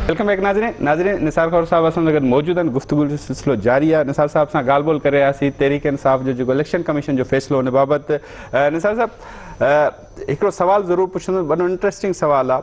Welcome back नाज़रीन नसार खौड़ साहब असां गॾु मौजूद आहिनि। गुफ़्तगू जो सिलसिलो जारी आहे। नसार साहब सां ॻाल्हि ॿोल करे रहियासीं तहरीक इंसाफ़ जो जेको इलेक्शन कमीशन जो फ़ैसिलो हुन बाबति। नसार साहब हिकिड़ो सुवाल ज़रूरु पुछंदुमि, वॾो इंट्रस्टिंग सुवालु आहे।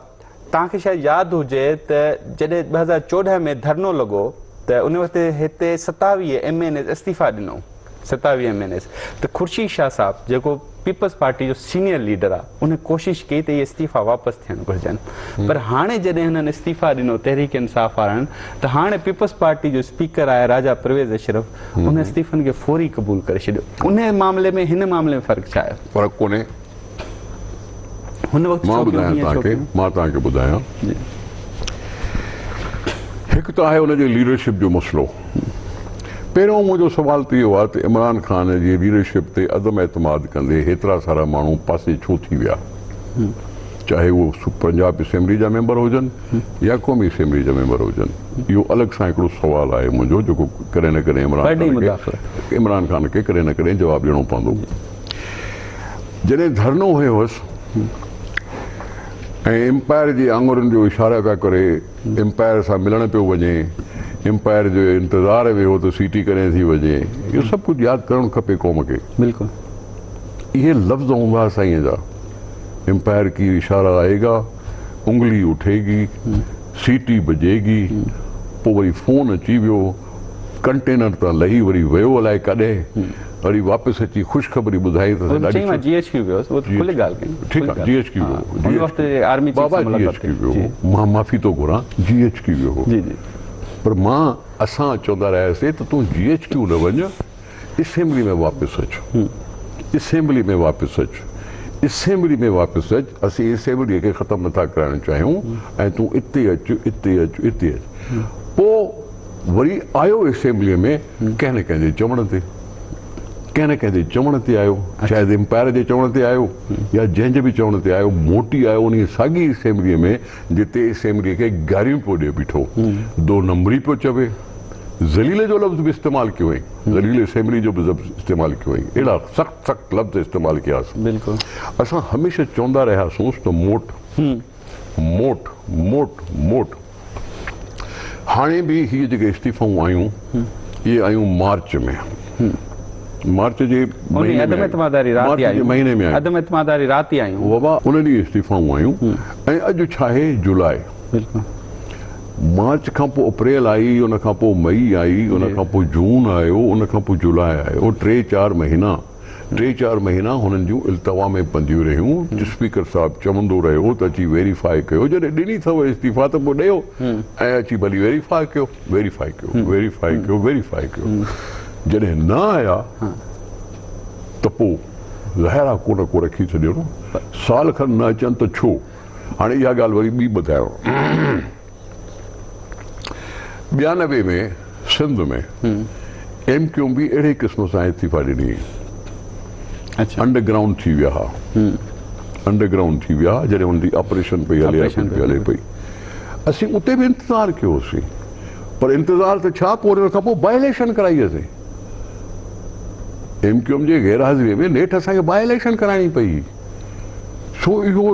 तव्हांखे शायदि यादि हुजे त जॾहिं 2014 में धरनो लॻो त उन वक़्तु हिते 27 MNAs इस्तीफ़ा ॾिनो, 27 MNAs। त ख़ुर्शीद शाह साहब जेको पीपल्स पार्टी जो सीनियर लीडर आहे उन कोशिशि कई त इहे इस्तीफ़ा वापसि थियणु घुरिजनि, पर हाणे जॾहिं हुननि इस्तीफ़ा ॾिनो तहरीक इंसाफ़ वारनि, त हाणे पीपल्स पार्टी जो स्पीकर आहे राजा परवेज़ अशरफ, उन इस्तीफ़नि खे फौरी क़बूल करे छॾियो। उन मामले में हिन मामले में फ़र्क़ु छा आहे? फ़र्क़ु कोन्हे। हुन वक़्तु मां तव्हांखे ॿुधायां, हिकु त आहे हुनजे लीडरशिप जो मसइलो। पहिरियों मुंहिंजो सुवाल त इहो आहे त इमरान ख़ान जी लीडरशिप ते अदम एतमाद कंदे हेतिरा सारा माण्हू पासे छो थी विया, चाहे उहो पंजाब असेंबली जा मेंबर हुजनि या क़ौमी असेंबली जा मेंबर हुजनि। इहो अलॻि सां हिकिड़ो सुवालु आहे मुंहिंजो, जेको कॾहिं न कॾहिं इमरान ख़ान खे कॾहिं न कॾहिं जवाबु ॾियणो पवंदो। जॾहिं धरनो हुयो हुअसि ऐं एम्पायर जी आङुरियुनि जो इशारा पिया करे, एम्पायर सां मिलण पियो वञे, एम्पायर जो इंतज़ारु वेहो त सीटी कॾहिं थी वञे, इहो सभु कुझु यादि करणु खपे क़ौम खे। बिल्कुलु इहे लफ़्ज़ हूंदा साईं जा, एम्पायर की इशारा आएगा, उंगली उठेगी, सीटी बजेगी, पोइ वरी फ़ोन अची वियो, कंटेनर तां लही वरी वियो अलाए कॾहिं, वरी वापसि अची ख़ुशख़बरी ॿुधाई त मां माफ़ी थो घुरां, GHQ वियो हो। पर असां चवंदा रहियासीं त तूं GHQ न वञ, असेंबली में वापसि अचु, असेंबली में वापसि अचु, असेंबली में वापसि अचु। असीं असेंबलीअ खे ख़तमु नथा कराइणु चाहियूं ऐं तूं हिते अचु, हिते अचु, हिते अचु। पोइ वरी आयो असेंबलीअ में कंहिं न कंहिंजे चवण ते, कंहिं न कंहिंजे चवण ते आयो, शायदि एम्पायर जे चवण ते आयो या जंहिंजे बि चवण ते आयो, मोटी आयो उन साॻी असेंबलीअ में जिते असेंबलीअ खे गारियूं पियो ॾिए बीठो, 2 नंबरी पियो चवे, ज़लील जो लफ़्ज़ बि इस्तेमालु कयो हुई, ज़लील असेंबली जो बि लफ़्ज़ इस्तेमालु कयो हुई, अहिड़ा सख़्तु सख़्तु लफ़्ज़ इस्तेमालु कयासीं। बिल्कुलु असां हमेशह चवंदा रहियासीं त मोट मोट मोट मोट। हाणे बि हीअ जेके इस्तीफ़ाऊं आयूं, इहे आयूं मार्च में, मार्च जे महीने में वबा उन ॾींहुं इस्तीफ़ाऊं आयूं। ऐं अॼु छा आहे, जुलाई। मार्च खां पोइ अप्रैल आई, उन खां पोइ मई आई, उन खां पोइ जून आयो, उन खां पोइ जुलाई आयो। 3-4 महीना हुननि जूं इल्तवा में पंदियूं रहियूं। स्पीकर साहिबु चवंदो रहियो त अची वेरीफाई कयो, जॾहिं ॾिनी अथव इस्तीफ़ा त पोइ ॾियो ऐं अची भली वेरीफाई कयो, वेरीफाई कयो, वेरीफाई कयो, वेरीफाई कयो। जॾहिं न आया त पोइ ज़ाहिरा कोन को रखी छॾियो न, साल खनि न अचनि त छो। हाणे इहा ॻाल्हि वरी ॿी ॿुधायो, 92 में सिंध में MQ बि अहिड़े क़िस्म सां इस्तीफ़ा ॾिनी, अंडरग्राउंड थी विया हुआ, अंडरग्राउंड थी विया जॾहिं हुनजी ऑपरेशन पई हले पई। असीं उते बि इंतज़ारु कयोसीं, पर इंतज़ारु त छा, पोइ हुन खां पोइ बाइ इलेक्शन कराईसीं। MQ जे गैर हाज़िरीअ में नेठि असांखे बाइ इलेक्शन कराइणी पई। सो इहो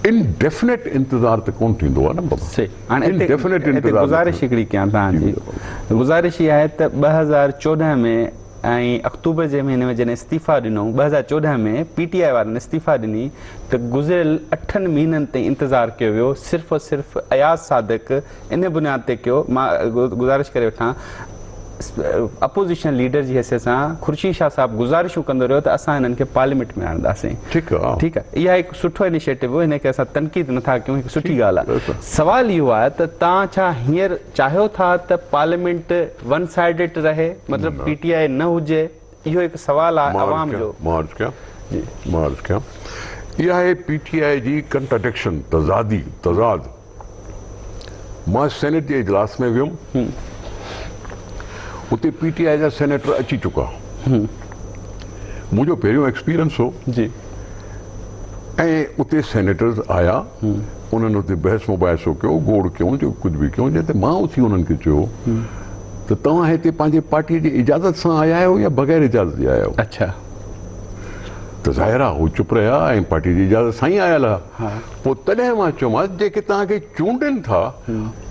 इनडेफिनेट इंतज़ारु त कोन थींदो आहे न बाबा। गुज़ारिश हिकिड़ी कयां तव्हांजी, गुज़ारिश इहा आहे त 2014 में ऐं अक्टूबर जे महीने में जॾहिं इस्तीफ़ा ॾिनो, 2014 में PTI वारनि इस्तीफ़ा ॾिनी त गुज़िरियल 8 महीननि ताईं इंतज़ारु कयो वियो, सिर्फ़ु और सिर्फ़ु अयाज़ सादिक इन बुनियाद ते कयो। मां गुज़ारिश करे वठां, अपोज़िशन लीडर जी हैसियत सां ख़ुर्शीद शाह साहब गुज़ारिशूं कंदो रहियो त असां हिननि खे पार्लियामेंट में आणींदासीं। ठीकु आहे, इहा हिकु सुठो इनिशिएटिव हो, हिन खे असां तनक़ीद नथा कयूं, हिकु सुठी ॻाल्हि आहे। सवाल इहो आहे त तव्हां छा हींअर चाहियो था त पार्लियामेंट वन साइडेड रहे, मतिलबु PTI न हुजे? इहो हिकु सवाल आहे अवाम जो। मार्च कयां, इहा आहे PTI जी कंट्राडिक्शन, तज़ाद। मां सेनेट जे इजलास में वियुमि, उते PTI जा सेनेटर अची चुका, मुंहिंजो पहिरियों एक्सपीरियंस हो जी। ऐं उते सेनेटर्स आया, उन्हनि उते बहस मुबाहिसो कयो, गोड़ कयूं, जो कुझु बि कयूं। जंहिं ते मां उथी उन्हनि खे चयो त तव्हां हिते पंहिंजे पार्टीअ जी इजाज़त सां आया आहियो या बग़ैर इजाज़त जे आया आहियो? अच्छा। त ज़ाहिर आहे हू चुप रहिया ऐं पार्टी जी इजाज़त सां ई आयल आहे। पोइ तॾहिं मां चयोमांसि जेके तव्हांखे चूंडनि था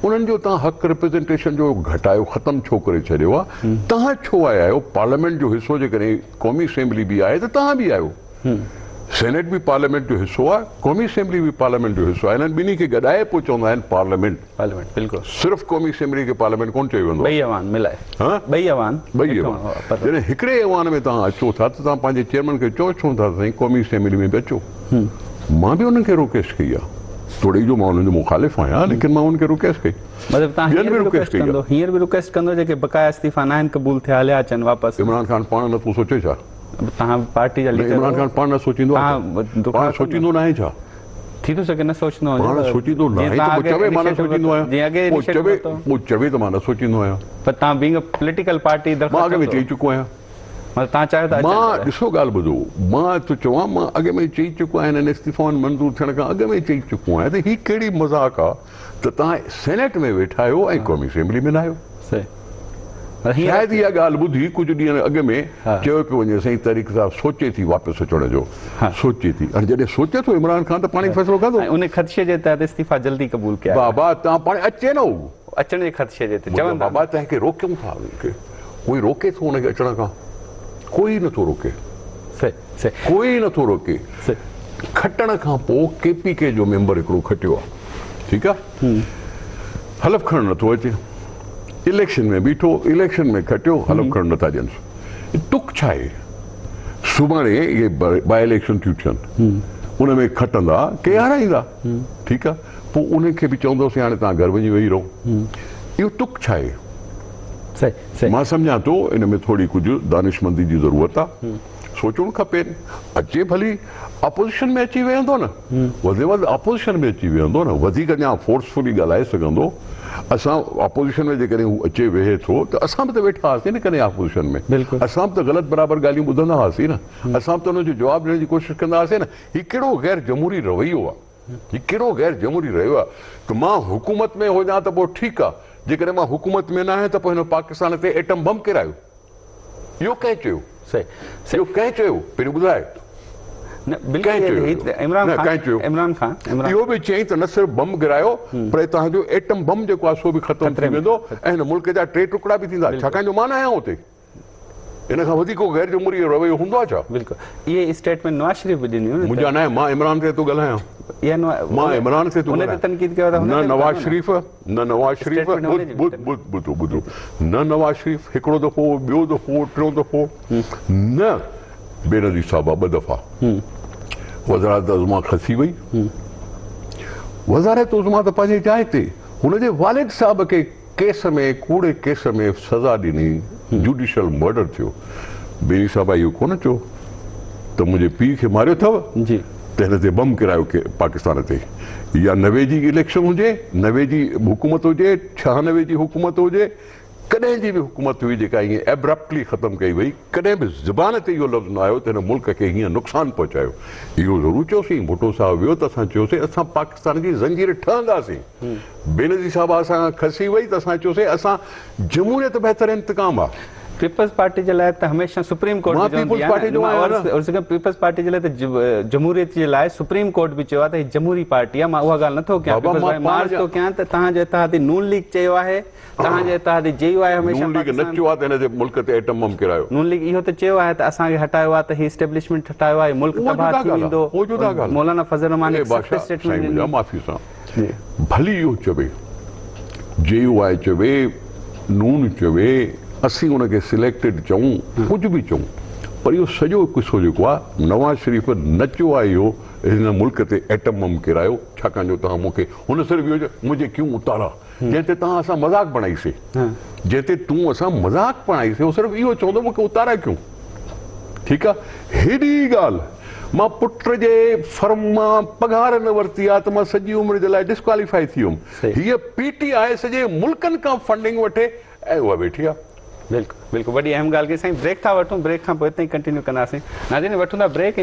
उन्हनि जो तव्हां हक़ रिप्रेज़ेंटेशन जो घटायो ख़तमु छो करे छॾियो आहे? तव्हां छो आया आहियो? पार्लियामेंट जो हिसो जेकॾहिं क़ौमी असेंबली बि आहे त तव्हां बि आहियो, सेनेट भी पार्लियामेंट जो हिस्सो आहे, क़ौमी असेंबली भी पार्लियामेंट जो हिस्सो आहे। इन्हनि ॿिन्ही खे गॾाए पोइ चवंदा आहिनि पार्लियामेंट। बिल्कुलु सिर्फ़ु क़ौमी असेंबली खे पार्लियामेंट कोन चयो वेंदो, ॿई अवान मिलाए, ॿई अवान जॾहिं हिकिड़े अवान में तव्हां अचो था त तव्हां पंहिंजे चेयरमैन खे चओ छो था साईं क़ौमी असेंबली में बि अचो। मां बि उन्हनि खे रिक्वेस्ट कई आहे, तोड़ी जो मां उन्हनि जो मुखालिफ़ आहियां, लेकिन मां उनखे रिक्वेस्ट कई। मतिलबु तव्हां हींअर बि रिक्वेस्ट कंदो जेके बक़ाया इस्तीफ़ा न आहिनि क़बूल थिया हलिया अचनि वापसि? इमरान ख़ान पाण नथो सोचे छा? तव्हां पार्टी जा लीडर, इमरान ख़ान पाण न सोचींदो आहे, पाण सोचींदो न आहे छा? थी थो सघे न सोचंदो हुजे, पाण सोचींदो न आहे त पोइ चवे मां न सोचींदो आहियां, पोइ चवे त मां न सोचींदो आहियां। पर तव्हां बीइंग अ पॉलिटिकल पार्टी मां अॻु में चई चुको आहियां। तव्हां चाहियो था मां ॾिसो ॻाल्हि ॿुधो, मां थो चवां मां अॻु में चई चुको आहियां, हिननि इस्तीफ़ाउनि मंज़ूर थियण खां अॻु में चई चुको आहियां त हीअ कहिड़ी मज़ाक आहे त तव्हां सेनेट में वेठा आहियो ऐं क़ौमी असेंबली में न आहियो। शायदि इहा ॻाल्हि ॿुधी कुझु ॾींहं अॻु में चयो पियो वञे साईं तहरीक साहिब सोचे थी वापसि अचण जो, सोचे थी। हाणे जॾहिं सोचे थो इमरान ख़ान त पाण ई फ़ैसिलो कंदो। उन ख़दशे जे तहत इस्तीफ़ा जल्दी क़बूल कया। बाबा तव्हां पाण अचे न, हू अचण जे ख़दशे जे तहत चवनि बाबा तंहिंखे रोकियूं था, कोई रोके थो हुनखे अचण खां? कोई नथो रोके, कोई नथो रोके। खटण खां पोइ KPK जो मेंबर हिकिड़ो खटियो आहे, ठीकु आहे, हलफ़ खणणु नथो अचे, इलेक्शन में बीठो, इलेक्शन में खटियो, हलफ़ खणणु नथा ॾियनि। तुक छा आहे? सुभाणे इहे बाय इलेक्शन थियूं थियनि, उन में खटंदा के हाराईंदा, ठीकु आहे, पोइ उनखे बि चवंदोसीं हाणे तव्हां घर वञी वेही रहो। इहो तुक छा आहे? मां सम्झां थो इन में थोरी कुझु दानिशमंदी जी ज़रूरत आहे, सोचणु खपे। अचे भली अपोज़िशन में अची वेहंदो न, वधि में वधि अपोज़िशन में अची वेहंदो न, वधीक अञा फोर्सफुली ॻाल्हाए सघंदो। असां अपोज़िशन में जेकॾहिं हू अचे वेहे थो त असां बि त वेठा हुआसीं न कॾहिं अपोज़िशन में, असां बि त ग़लति बराबरि ॻाल्हियूं ॿुधंदा हुआसीं न, असां बि त हुनजो जवाबु ॾियण जी कोशिशि कंदा हुआसीं न। हीउ कहिड़ो ग़ैर जमहूरी रवैयो आहे, हीउ कहिड़ो ग़ैर जमहूरी रवैयो आहे त मां हुकूमत में हुजां त पोइ ठीकु आहे, जेकॾहिं मां हुकूमत में न आहियां त पोइ हिन पाकिस्तान ते एटम बम किरायो। इहो कंहिं चयो? इहो कंहिं चयो? पहिरियों ॿुधाए। इमरान ख़ान इहो बि चयईं त न सिर्फ़ु बम गिरायो पर तव्हांजो एटम बम जेको आहे सो बि ख़तमु थी वेंदो ऐं हिन मुल्क जा 3 टुकड़ा बि थींदा। छाकाणि जो मां न आहियां हुते, इन खां वधीक को गैर जमहूरी रवैयो हूंदो आहे छा? बिल्कुलु। इहे स्टेटमेंट नवाज़ शरीफ़ बि ॾिनियूं मुंहिंजा न आहे, मां इमरान ते थो ॻाल्हायां, मां इमरान ते थो ॻाल्हायां, न नवाज़ शरीफ़, न नवाज़ शरीफ़, ॿुधो, न नवाज़ शरीफ़ हिकिड़ो दफ़ो, ॿियो दफ़ो, टियों दफ़ो न, बेनज़ीर साहिबा 2 दफ़ा वज़ारत उज़्मा खसी वई। वज़ारत उज़्मा त पंहिंजे जाइ ते हुनजे वालिद साहिब खे केस में, कूड़े केस में सज़ा ॾिनी, जुडिशल मर्डर थियो। बेनज़ीर साहिबा इहो कोन चयो त मुंहिंजे पीउ खे मारियो अथव त हिन ते बम किरायो पाकिस्तान ते, या 90 जी इलेक्शन हुजे, 90 जी हुकूमत हुजे, 96 जी हुकूमत हुजे, कॾहिं जी बि हुकूमत हुई जेका ईअं एब्रप्टली ख़तमु कई वई, कॾहिं बि ज़बान ते इहो लफ़्ज़ न आयो त हिन मुल्क खे हीअं नुक़सानु पहुचायो। इहो ज़रूरु चयोसीं, भुट्टो साहिबु वियो त असां चयोसीं असां पाकिस्तान जी ज़ंजीर ठहंदासीं। बेनज़ीर साहिबा असां खसी वई त असां चयोसीं असां जमहूरियत बहितर इंतकाम आहे। पीपल्स पार्टी जे लाइ त हमेशह सुप्रीम कोर्ट पीपल्स पार्टी जे लाइ त जमहूरियत जे लाइ सुप्रीम कोर्ट बि चयो आहे त हीअ जमहूरी पार्टी आहे। मां उहा ॻाल्हि नथो कयां, मार्च थो कयां त तव्हांजे इतिहादी नून लीग चयो आहे, तव्हांजे इतिहादी JUI हमेशह नून लीग न चयो आहे त हिन जे मुल्क ते एटम बम किरायो। नून लीग इहो त चयो आहे त असांखे हटायो आहे, त हीउ एस्टेब्लिशमेंट हटायो आहे, मुल्क तबाह थी वेंदो। मौलाना फज़ल रहमान माफ़ी सां भली इहो चवे, JUI चवे, नून चवे, असीं उनखे सिलेक्टेड चऊं, कुझु बि चऊं, पर इहो सॼो किसो जेको आहे नवाज़ शरीफ़ न चयो आहे इहो हिन मुल्क ते एटम बम किरायो। छाकाणि जो तव्हां मूंखे हुन सिर्फ़ु इहो मुंहिंजे क्यों उतारा, जंहिं ते तव्हां असां मज़ाक बणाईसीं, जंहिं ते तूं असां मज़ाक बणाईसीं, उहो सिर्फ़ु इहो चवंदो मूंखे उतारा क्यों। ठीकु आहे, हेॾी ॻाल्हि मां पुट जे फर्म मां पघार न वरिती आहे त मां सॼी उमिरि जे लाइ डिस्क्वालीफाई थी वियुमि। हीअ PTI सॼे मुल्कनि खां फंडिंग वठे ऐं उहा वेठी आहे। बिल्कुलु बिल्कुलु, वॾी अहम ॻाल्हि कई साईं। ब्रेक था वठूं, ब्रेक खां पोइ हिते ई कंटिन्यू कंदासीं। नाज़रीन वठूं था ब्रेक।